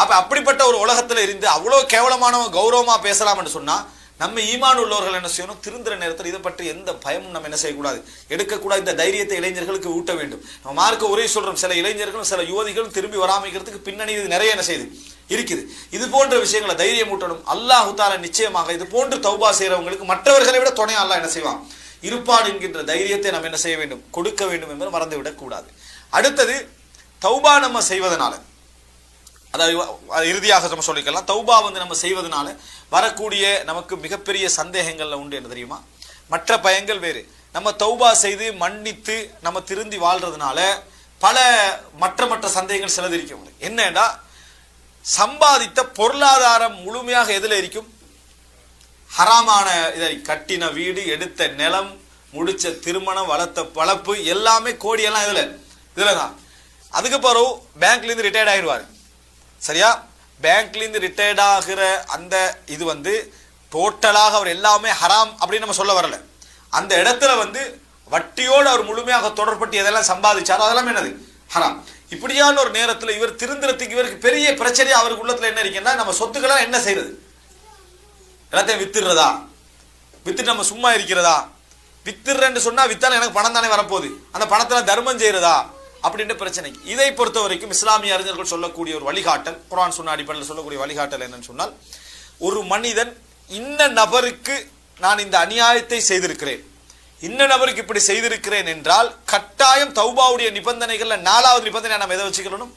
அப்ப அப்படிப்பட்ட ஒரு உலகத்துல இருந்து அவ்வளவு கேவலமானவன் கௌரவமா பேசலாம் என்று சொன்னா நம்ம ஈமான் உள்ளவர்கள் என்ன செய்யணும்? திருந்துற நேரத்தில் இதை பற்றி எந்த பயமும் நம்ம என்ன செய்யக்கூடாது, எடுக்கக்கூடாது. இந்த தைரியத்தை இளைஞர்களுக்கு ஊட்ட வேண்டும். நம்ம மார்க்க உரை சொல்றோம், சில இளைஞர்களும் சில யுவதிகளும் திரும்பி வராமைக்கிறதுக்கு பின்னணி இது நிறைய என்ன செய்யுது இருக்குது. இது போன்ற விஷயங்களை தைரியம் ஊட்டணும். அல்லாஹ் தஆலா நிச்சயமாக இது போன்று தௌபா செய்யறவங்களுக்கு மற்றவர்களை விட துணை அல்லாஹ் என்ன செய்வான்? இருப்பான் என்கின்ற தைரியத்தை நம்ம என்ன செய்ய வேண்டும்? கொடுக்க வேண்டும் என்பதை மறந்துவிடக் கூடாது. அடுத்தது, தௌபா நம்ம செய்வதனால, அதாவது இறுதியாக நம்ம சொல்லிக்கலாம், தௌபா நம்ம செய்வதனால வரக்கூடிய நமக்கு மிகப்பெரிய சந்தேகங்கள்ல உண்டு என்ன தெரியுமா? மற்ற பயங்கள் வேறு. நம்ம தௌபா செய்து மன்னித்து நம்ம திருந்தி வாழ்றதுனால பல மற்ற சந்தேகங்கள் சிலது இருக்கும். என்னன்னா, சம்பாதித்த பொருளாதாரம் முழுமையாக எதுல இருக்கும்? ஹராமான இதை கட்டின வீடு, எடுத்த நிலம், முடிச்ச திருமணம், வளர்த்த வளர்ப்பு எல்லாமே கோடியெல்லாம் இதுலதான். அதுக்கு பிறகு பேங்க்ல இருந்து ரிட்டையர்ட் ஆகிடுவாரு. சரியா? பேங்க்ல இருந்து ரிட்டையர்ட் ஆகிற அந்த இது டோட்டலாக அவர் எல்லாமே ஹராம் அப்படின்னு நம்ம சொல்ல வரல. அந்த இடத்துல வட்டியோடு அவர் முழுமையாக தொடர்பட்டு எதெல்லாம் சம்பாதிச்சாரோ அதெல்லாம் என்னது? ஹராம். இப்படியான ஒரு நேரத்தில் இவர் திருந்துறதுக்கு இவருக்கு பெரிய பிரச்சனை அவருக்கு உள்ளத்துல என்ன இருக்குன்னா, நம்ம சொத்துக்களை என்ன செய்யறது, எல்லாத்தையும் வித்துடுறதா, வித்துட்டு நம்ம சும்மா இருக்கிறதா, வித்துறேன்னு சொன்னா வித்தாலும் எனக்கு பணம் தானே வரப்போகுது, அந்த பணத்துல தர்மம் செய்யறதா அப்படின்ற பிரச்சனை. இதை பொறுத்த வரைக்கும் இஸ்லாமிய அறிஞர்கள் சொல்லக்கூடிய ஒரு வழிகாட்டல், குர்ஆன் சுன்னா அடிப்படையில் சொல்லக்கூடிய வழிகாட்டல் என்னன்னு சொன்னால், ஒரு மனிதன் இன்ன நபருக்கு நான் இந்த அநியாயத்தை செய்திருக்கிறேன், இன்ன நபருக்கு இப்படி செய்திருக்கிறேன் என்றால் கட்டாயம் தௌபாவுடைய நிபந்தனைகள்ல 4வது நிபந்தனை நம்ம எதை வச்சுக்கணும்,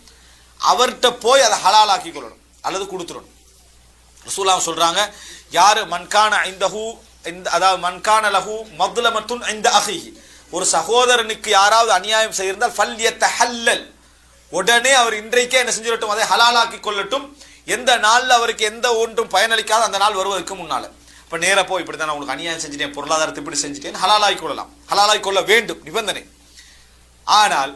அவர்கிட்ட போய் அதை ஹலாலாக்கி கொள்ளணும் அல்லது கொடுத்துடணும். ரசூலுல்லாஹ் சொல்றாங்க, யாரு மன்கான ஐந்தஹு, அதாவது மன்கான லஹு மத்லமத்துன் ஐந்த அஹிஹி, ஒரு சகோதரனுக்கு யாராவது அநியாயம் செய்திருந்தால் ஃபல்யத்தஹல்லல், உடனே அவர் இன்றைக்கே என்ன செஞ்சிடட்டும், அதை ஹலாலாக்கி கொள்ளட்டும். எந்த நாள்ல அவருக்கு எந்த ஒன்றும் பயனளிக்காத அந்த நாள் வருவதற்கு முன்னால. இப்ப நேர போய் இப்படித்தான் உங்களுக்கு அநியாயம் செஞ்சுட்டேன், பொருளாதாரத்தை இப்படி செஞ்சுட்டேன், ஹலாலாக்கி கொள்ளலாம், ஹலாலாக்கி கொள்ள வேண்டும் நிபந்தனை. ஆனால்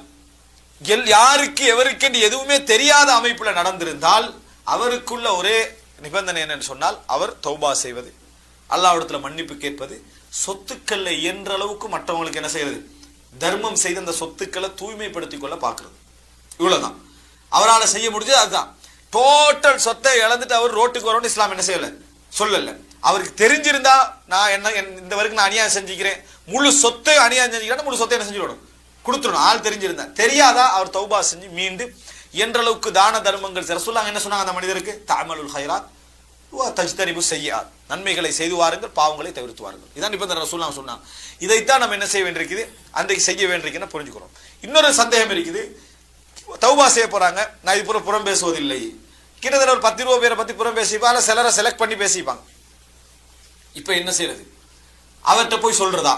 யாருக்கு எவருக்கு எதுவுமே தெரியாத அமைப்புல நடந்திருந்தால் அவருக்குள்ள ஒரே நிபந்தனை என்னன்னு சொன்னால், அவர் தௌபா செய்வது, அல்லாஹ்விடத்துல மன்னிப்பு கேட்பது, சொத்துக்களை இயன்ற அளவுக்கு மற்றவங்களுக்கு என்ன செய்யறது, தர்மம் செய்து அந்த சொத்துக்களை தூய்மைப்படுத்திக் கொள்ள பார்க்கிறது. இவ்வளவுதான் அவரால் செய்ய முடிஞ்சது. அதுதான். டோட்டல் சொத்தை இழந்துட்டு அவர் ரோட்டுக்கு வரணும்னு இஸ்லாம் என்ன செய்யல, சொல்லல. அவருக்கு தெரிஞ்சிருந்தா நான் என்ன இந்த வரைக்கும் நான் அநியாயம் செஞ்சுக்கிறேன், முழு சொத்தை அநியாயம் செஞ்சுக்கிறேன், முழு சொத்தை என்ன செஞ்சுடணும், கொடுத்துடணும். ஆள் தெரிஞ்சிருந்தா, தெரியாதா அவர் தௌபா செஞ்சு மீண்டு என்ற அளவுக்கு தான தர்மங்கள். ரசூலுல்லாஹ் என்ன சொன்னாங்க அந்த மனிதருக்கு, தஅமலுல் ஹைராத் வ தஜ்தனிபு ஸய்யிஆத், நன்மைகளை செய்து வாருங்கள், பாவங்களை தவிர்த்து வாருங்கள். இதான் நிபந்தனை ரசூலுல்லாஹ் சொன்னாங்க. இதைத்தான் நம்ம என்ன செய்ய வேண்டியிருக்குது, அன்றைக்கு செய்ய வேண்டியிருக்குன்னு புரிஞ்சுக்கிறோம். இன்னொரு சந்தேகம் இருக்குது, தௌபா செய்ய போறாங்க, நான் இது புறம் பேசுவதில்லை, கிட்டத்தட்ட ஒரு 10-20 பேரை பத்தி புறம் பேசிப்பாங்க, சிலரை செலக்ட் பண்ணி பேசிப்பாங்க. இப்ப என்ன செய்யறது, அவர்கிட்ட போய் சொல்றதா,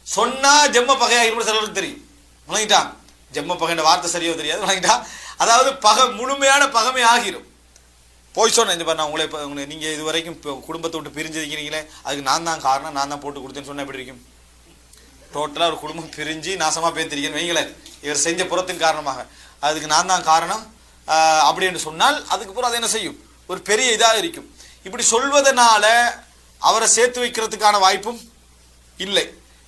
சொன்னா ஜெம்ம பகையாகிரும் சிலருக்கு தெரியும், வணங்கிட்டா, ஜெம்ம பகைன்ற வார்த்தை சரியா தெரியாது, வணங்கிட்டா, அதாவது பகை முழுமையான பகமை ஆகிரும். போய் சொன்னேன், இந்த பாரு நான் உங்களை நீங்க இது வரைக்கும் குடும்பத்தை விட்டு பிரிஞ்சிருக்கிறீங்களே, அதுக்கு நான் தான் காரணம், நான் தான் போட்டு கொடுத்தேன்னு சொன்னா எப்படி இருக்கும், டோட்டலா ஒரு குடும்பம் பிரிஞ்சு நாசமா பேத்திருக்கேன்னு வைங்களேன், இவர் செஞ்ச புறத்தின் காரணமாக, அதுக்கு நான் தான் காரணம் அப்படின்னு சொன்னால் அதுக்கு பிறகு அது என்ன செய்யும், ஒரு பெரிய இதாக இருக்கும். இப்படி சொல்வதனால அவரை சேர்த்து வைக்கிறதுக்கான வாய்ப்பும் இல்லை,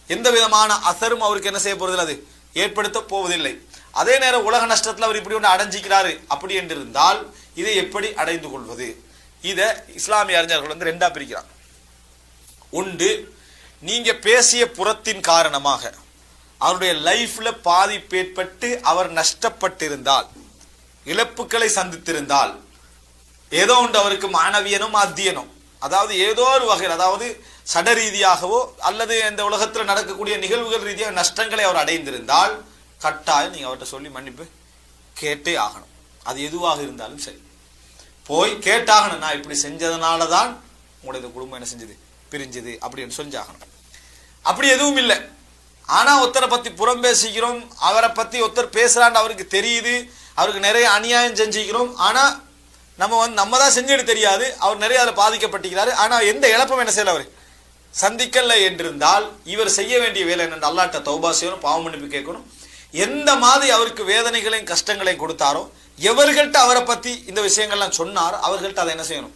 எந்த விதமான அசரும் அவருக்கு என்ன செய்ய போறதில்லை, அது ஏற்படுத்த போவதில்லை. அதே நேரம் உலக நஷ்டத்தில் அவர் இப்படி ஒன்று அடைஞ்சிக்கிறாரு அப்படி என்று இருந்தால் இதை எப்படி அடைந்து கொள்வது, இதை இஸ்லாமிய அறிஞர்கள் ரெண்டா பிரிக்கிறாங்க. ஒன்று, நீங்க பேசிய புறத்தின் காரணமாக அவருடைய லைஃப்ல பாதிப்பு ஏற்பட்டு அவர் நஷ்டப்பட்டிருந்தால், இழப்புகளை சந்தித்திருந்தால், ஏதோ ஒன்று அவருக்கு மாணவியனும் அத்தியனும், அதாவது ஏதோ ஒரு வகையில், அதாவது சட ரீதியாகவோ அல்லது இந்த உலகத்தில் நடக்கக்கூடிய நிகழ்வுகள் ரீதியாக நஷ்டங்களை அவர் அடைந்திருந்தால் கட்டாயம் நீங்க அவர்கிட்ட சொல்லி மன்னிப்பு கேட்டே ஆகணும். அது எதுவாக இருந்தாலும் சரி, போய் கேட்டாகணும், நான் இப்படி செஞ்சதுனால தான் உங்களுடைய குடும்பம் என்ன செஞ்சது, பிரிஞ்சது அப்படின்னு செஞ்சாகணும். அப்படி எதுவும் இல்லை, ஆனா ஒருத்தரை பத்தி புறம் பேசிக்கிறோம், அவரை பத்தி ஒருத்தர் பேசுறான்னு அவருக்கு தெரியுது, அவருக்கு நிறைய அநியாயம் செஞ்சுக்கிறோம், ஆனா நம்ம தான் செஞ்சுட்டு தெரியாது, அவர் நிறைய அதில் பாதிக்கப்பட்டிருக்கிறாரு, ஆனா எந்த இழப்பும் என்ன செய்யல அவர் சந்திக்கல என்றிருந்தால் இவர் செய்ய வேண்டிய வேலை என்ன, அல்லாஹ்ட்ட தௌபா செய்யணும், பாவ மன்னிப்பு கேட்கணும். எந்த மாதிரி அவருக்கு வேதனைகளையும் கஷ்டங்களையும் கொடுத்தாரோ, எவர்கள்ட்ட அவரை பத்தி இந்த விஷயங்கள்லாம் சொன்னாரோ அவர்கள்ட்ட அதை என்ன செய்யணும்,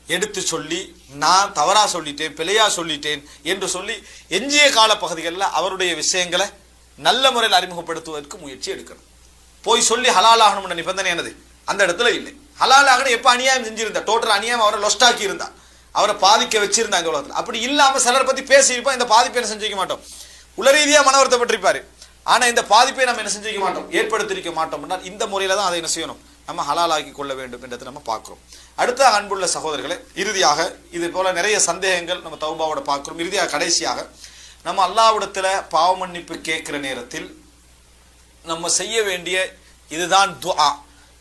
எடுத்து சொல்லி, நான் தவறா சொல்லிட்டேன், பிழையா சொல்லிட்டேன் என்று சொல்லி எஞ்சிய கால பகுதிகளில் அவருடைய விஷயங்களை நல்ல முறையில் அறிமுகப்படுத்துவதற்கு முயற்சி எடுக்கணும். போய் சொல்லி ஹலாலாகணும் நிபந்தனை என்னது அந்த இடத்துல இல்லை. ஹலாலாகணும் எப்ப அநியாயம் செஞ்சிருந்தா, டோட்டல் அநியாயம் அவரை லொஸ்டாக்கி இருந்தா, அவரை பாதிக்க வச்சிருந்தா இந்த உலகத்தில். அப்படி இல்லாம சிலரை பத்தி பேசியிருப்போம், இந்த பாதிப்பை என்ன செஞ்சிக்க மாட்டோம், உள ரீதியா மன வருத்தப்பட்டிருப்பாரு, ஆனா இந்த பாதிப்பை நம்ம என்ன செஞ்சிக்க மாட்டோம், ஏற்படுத்திருக்க மாட்டோம். இந்த முறையில தான் அதை என்ன செய்யணும், நம்ம ஹலாலாக்கி கொள்ள வேண்டும் என்றதை நம்ம பார்க்கிறோம். அடுத்த அன்புள்ள சகோதரர்களே, இறுதியாக இது போல நிறைய சந்தேகங்கள் நம்ம தௌபாவோட பார்க்கிறோம். இறுதியாக கடைசியாக நம்ம அல்லாஹ்விடத்துல பாவ மன்னிப்பு கேட்கிற நேரத்தில் நம்ம செய்ய வேண்டிய இதுதான் துஆ.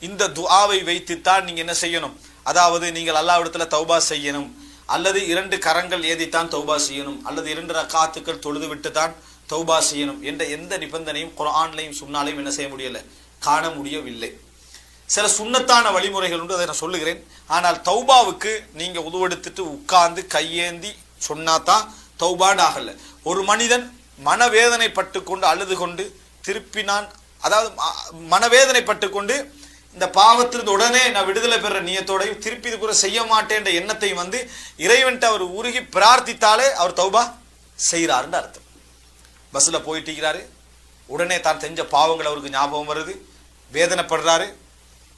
இந்த துஆவை வைத்துத்தான் நீங்க என்ன செய்யணும், அதாவது நீங்கள் அல்லாஹ்விடத்துல தௌபா செய்யணும், அல்லது 2 கரங்கள் ஏதித்தான் தௌபா செய்யணும், அல்லது 2 ரக்காத்துக்கள் தொழுது விட்டு தான் தௌபா செய்யணும் என்ற எந்த நிபந்தனையும் குர்ஆன்லையும் சுன்னாலையும் என்ன செய்ய முடியல, காண முடியவில்லை. சில சுன்னத்தான வழிமுறைகள் உண்டு, அதை நான் சொல்லுகிறேன். ஆனால் தௌபாவுக்கு நீங்க உதுவெடுத்துட்டு உட்கார்ந்து கையேந்தி சொன்னாதான் தௌபான் ஆகல. ஒரு மனிதன் மனவேதனைப்பட்டு கொண்டு அழுது கொண்டு திருப்பினான், அதாவது மனவேதனைப்பட்டு கொண்டு இந்த பாவத்திலிருந்து உடனே நான் விடுதலை பெற நியத்தோடையும் திருப்பி இது கூட செய்ய மாட்டேன் என்ற எண்ணத்தையும் வந்து இறைவன்ட்டு அவர் உருகி பிரார்த்தித்தாலே அவர் தௌபா செய்கிறாருன்னு அர்த்தம். பஸ்ல போயிட்டு இருக்கிறாரு, உடனே தான் செஞ்ச பாவங்கள் அவருக்கு ஞாபகம் வருது, வேதனைப்படுறாரு,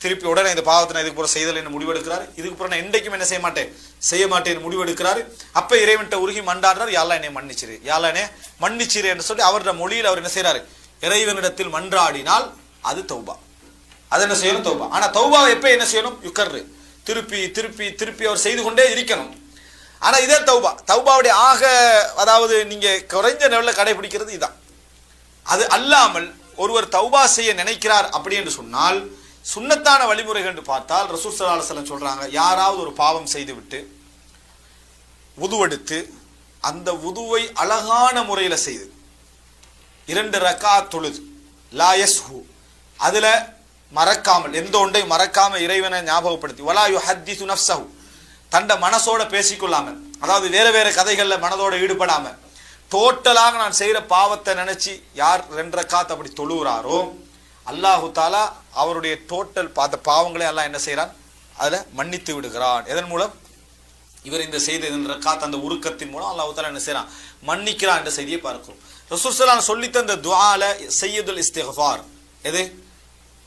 திருப்பி உடனே இந்த பாவத்தை நான் இதுக்கு போற செய்தல் என்ன முடிவெடுக்கிறாரு, இதுக்கு போற நான் என்றைக்கும் என்ன செய்ய மாட்டேன் முடிவெடுக்கிறாரு. அப்ப இறைவன்ட்ட உருகி மன்றாடுறாரு, யா அல்லாஹ் என்னை மன்னிச்சிரு, யா அல்லாஹ் என்னை மன்னிச்சிரு என்று சொல்லி அவருடைய மொழியில் அவர் என்ன செய்யறாரு, இறைவனிடத்தில் மன்றாடினால் அது தௌபா. அது என்ன செய்யணும், தௌபா. ஆனா தௌபாவை எப்ப என்ன செய்யணும், யுக்கர்ரு, திருப்பி திருப்பி திருப்பி அவர் செய்து கொண்டே இருக்கணும். ஆனா இதே தௌபா, தௌபாவுடைய அதாவது நீங்க குறைஞ்ச லெவலில் கடைபிடிக்கிறது இதான். அது அல்லாமல் ஒருவர் தௌபா செய்ய நினைக்கிறார் அப்படி என்று சொன்னால் சுன்னத்தான வழிமுறைகள் என்று பார்த்தால் ரசூல் ஸல்லல்லாஹு அலைஹி வஸல்லம் சொல்றாங்க, யாராவது ஒரு பாவம் செய்து விட்டு வுதுவெடுத்து அந்த வுதுவை அழகான முறையில செய்து 2 ரக்காத் தொழுது லா யஸ்ஹு, அதுல மறக்காமல் எந்த ஒன்றை மறக்காம இறைவனை ஞாபகப்படுத்தி வலா யுஹத்திஸு நஃப்ஸஹு, தண்ட மனசோட பேசிக்கொள்ளாமல், அதாவது வேற வேற கதைகள்ல மனதோட ஈடுபடாம டோட்டலாக நான் செய்யற பாவத்தை நினைச்சு யார் 2 ரக்காத் அப்படி தொழுகிறாரோ அல்லாஹு தாலா அவருடைய டோட்டல் பார்த்த பாவங்களை எல்லாம் என்ன செய்யறான், அதுல மன்னித்து விடுகிறான். எதன் மூலம், இவர் இந்த செய்த 2 ரக்காத் அந்த உருக்கத்தின் மூலம் அல்லாஹு தாலா என்ன செய்யறான், மன்னிக்கிறான் என்ற செய்தியை பார்க்கிறோம். ரசூல் ஸல்லல்லாஹு அலைஹி வஸல்லம் சொல்லித்த இந்த துஆல சய்யிதுல் இஸ்திக்ஃபார் எது,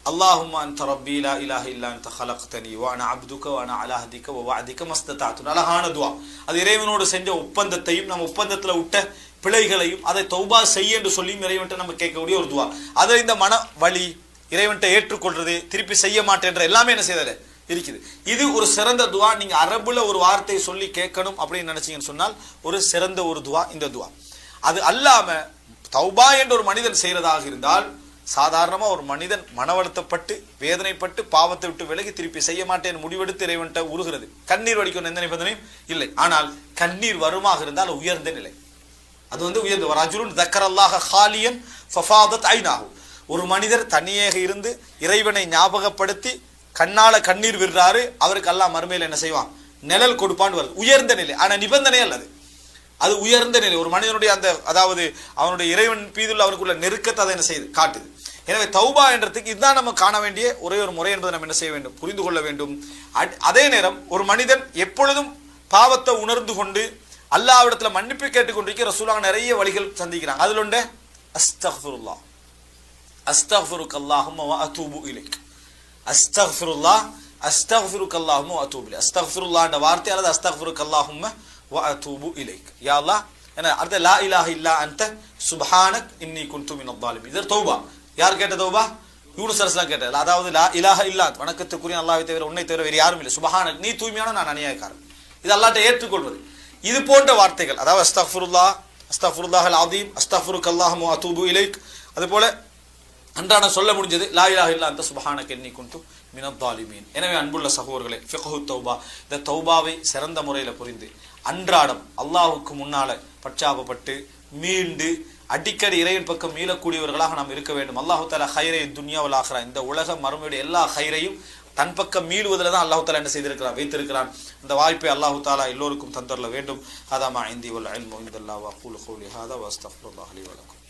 அல்லாஹும்ம அன்த ரப்பி லா இலாஹ இல்லா அன்த ஹலக்தனி வ அன அப்துக வ அன அலா ஹதிக வ வஅதிக மஸ்ததஅது. அழகான துஆ. அது இறைவனோடு செஞ்ச ஒப்பந்தத்தையும் நம்ம ஒப்பந்தத்துல விட்ட பிழைகளையும் அதை தௌபா செய்ய என்று சொல்லி இறைவன்ட்ட நம்ம கேட்கக்கூடிய ஒரு துஆ. அதை இந்த மன வலி இறைவன்ட்ட ஏற்றுக்கொள்றது, திருப்பி செய்ய மாட்டேன்ற எல்லாமே என்ன செய்யறது இருக்குது. இது ஒரு சிறந்த துஆ. நீங்க அரபுல ஒரு வார்த்தையை சொல்லி கேட்கணும் அப்படின்னு நினைச்சீங்கன்னு சொன்னால் ஒரு சிறந்த ஒரு துஆ இந்த துஆ. அது அல்லாம தௌபா என்ற ஒரு மனிதன் செய்யறதாக இருந்தால் சாதாரணமா ஒரு மனிதன் மனவழுத்தப்பட்டு வேதனைப்பட்டு பாவத்தை விட்டு விலகி திருப்பி செய்ய மாட்டேன் முடிவெடுத்து இறைவன்ட்ட உருகிறது, கண்ணீர் வடிக்கும் எந்த நிபந்தனையும் இல்லை. ஆனால் கண்ணீர் வருமாக இருந்தால் உயர்ந்த நிலை, அது உயர்ந்த ரஜுலுன் தக்கரல்லாஹ ஹாலியன் ஃபஃபாதத் ஐனாஹு, ஒரு மனிதர் தனியாக இருந்து இறைவனை ஞாபகப்படுத்தி கண்ணால கண்ணீர் விடுறாரு, அவருக்கு அல்லாஹ் மறுமையில் என்ன செய்வான், நிழல் கொடுப்பான்னு வருது. உயர்ந்த நிலை, ஆனா நிபந்தனை அல்லது அது உயர்ந்த நிலை. ஒரு மனிதனுடைய அந்த அதாவது அவனுடைய இறைவன் மீதுள்ள அவருக்குள்ள நெருக்கத்தை அதை என்ன செய்யுது காட்டுது. எனவே தௌபா என்றதுக்கு இதுதான் நம்ம காண வேண்டிய ஒரே ஒரு முறை என்பதை நம்ம என்ன செய்ய வேண்டும், புரிந்து கொள்ள வேண்டும். அதே நேரம் ஒரு மனிதன் எப்பொழுதும் பாவத்தை உணர்ந்து கொண்டு அல்லாஹ்விடத்துல மன்னிப்பு கேட்டுக்கொண்டிருக்க ரசூலுல்லாஹ் நிறைய வழிகள் சந்திக்கிறாங்க. அதுல ஒன்று அஸ்தக்ஃபிருல்லாஹ், அஸ்தக்ஃபிருக அல்லாஹும்ம வ அதூபு இலைக், அஸ்தக்ஃபிருல்லாஹ் அஸ்தக்ஃபிருக அல்லாஹும்ம வ அதூபு இலைக். அஸ்தக்ஃபிருல்லாஹ் என்ற வார்த்தை அல்லது அஸ்தக்ஃபிருக அல்லாஹும்ம வ அதூபு இலைக், யா அல்லாஹ் என்ன அடுத்த லா இலாஹ இல்லா அன்த சுப்ஹானக் இன்னி குன்து மினல் ஸாலிமீன். இது தௌபா. யார் கேட்ட தௌபா, யூனுஸ் அலைஹிஸ்ஸலாம் கேட்டது. அதாவது லா இலாஹ இல்லா, வணக்கத்துக்குரிய அல்லாஹ்வை தவிர உன்னை தவிர வேறு யாரும் இல்லை, சுப்ஹானக் நீ தூய்மையான நான் அநியாயக்காரன், இது அல்லாஹ்ட்ட ஏற்றுக்கொள்வது. இது போன்ற வார்த்தைகள், அதாவது அஸ்தக்ஃபிருல்லாஹ் அஸ்தக்ஃபிருல்லாஹல் அஸீம் அஸ்தக்ஃபிருக அல்லாஹும்ம வ அதூபு இலைக். அதுபோல அன்றாட சொல்ல முடிஞ்சது லா இலாஹ இல்லா அன்த சுப்ஹானக இன்னி குன்து மினல் ஸாலிமீன். எனவே அன்புள்ள சகோதரர்களே, ஃபிக்ஹு தௌபா, இந்த தௌபாவை சிறந்த முறையில் புரிந்து அன்றாடம் அல்லாஹ்வுக்கு முன்னால பச்சாபப்பட்டு மீண்டு அடிக்கடி இறைவன் பக்கம் மீளக்கூடியவர்களாக நாம் இருக்க வேண்டும். அல்லாஹு தஆலா ஹைரை துன்யா வல் ஆখিরা, இந்த உலக மறுமையுடைய எல்லா ஹைரையும் தன் பக்கம் மீளுவதில் தான் அல்லாஹு தஆலா என்ன செய்திருக்கிறான், வைத்திருக்கிறான். அந்த வாய்ப்பை அல்லாஹு தஆலா எல்லோருக்கும் தந்தரல வேண்டும். ஹதா மா இந்தி வல் இல்மு இன்தல்லாஹ் வ அகூலு கௌலி ஹாதா வ அஸ்தக்ஃபிருல்லாஹ் லி வ லக்கும்.